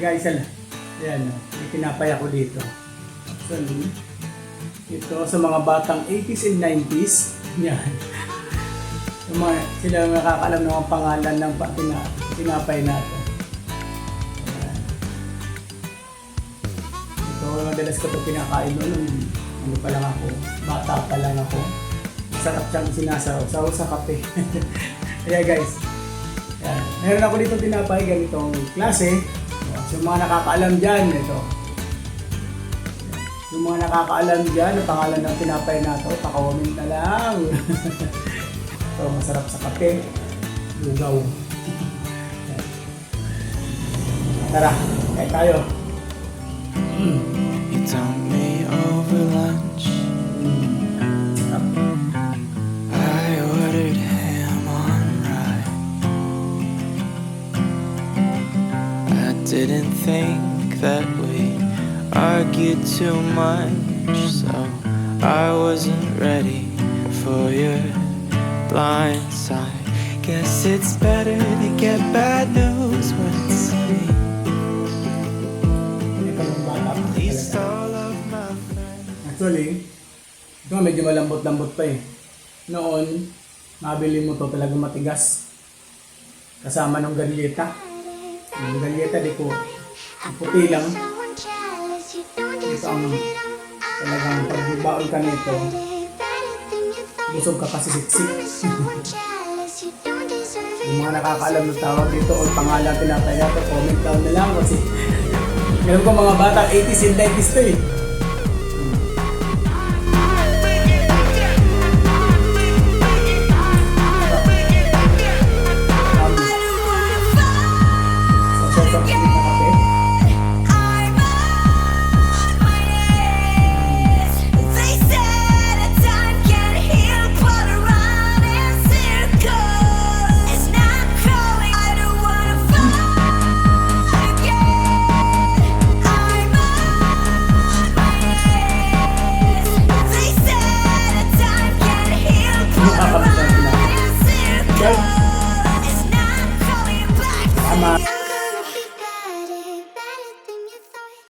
Guys, ayan, may tinapay ako dito. So, ito sa mga batang 80s and 90s. Yan. Yung mga, sila nakakaalam ng mga pangalan ng tinapay natin. Ayan. Ito, madalas ko ito pinakain noon. Ano pa lang ako, bata pa lang ako. Sarap siyang sinasaw sa kape. Kaya guys, yan. Meron ako dito tinapay, ganitong klase. So, yung mga nakakaalam dyan, ito. Yung mga nakakaalam dyan, ang pangalan ng tinapay na ito, pakawamint na lang. Ito, masarap sa kape. Lugaw. Tara, kaya tayo. You told me over lunch I ordered ham on rye. I didn't think that we argued too much, so I wasn't ready for your blind side. Guess it's better to get bad news when it's sunny. At least all of my friends. Actually, ito medyo malambot-lambot pa eh. Noon, mabili mo to talagang matigas. Kasama ng galyeta. Yung galyeta, di ko puti lang. Ito ang talagang pagbabaon ka nito. Busog ka kasi siksik. Yung mga nakakaalam ng tawag dito o pangalan tinataya to, comment down na lang kasi meron ko mga bata 80s and 90s to eh.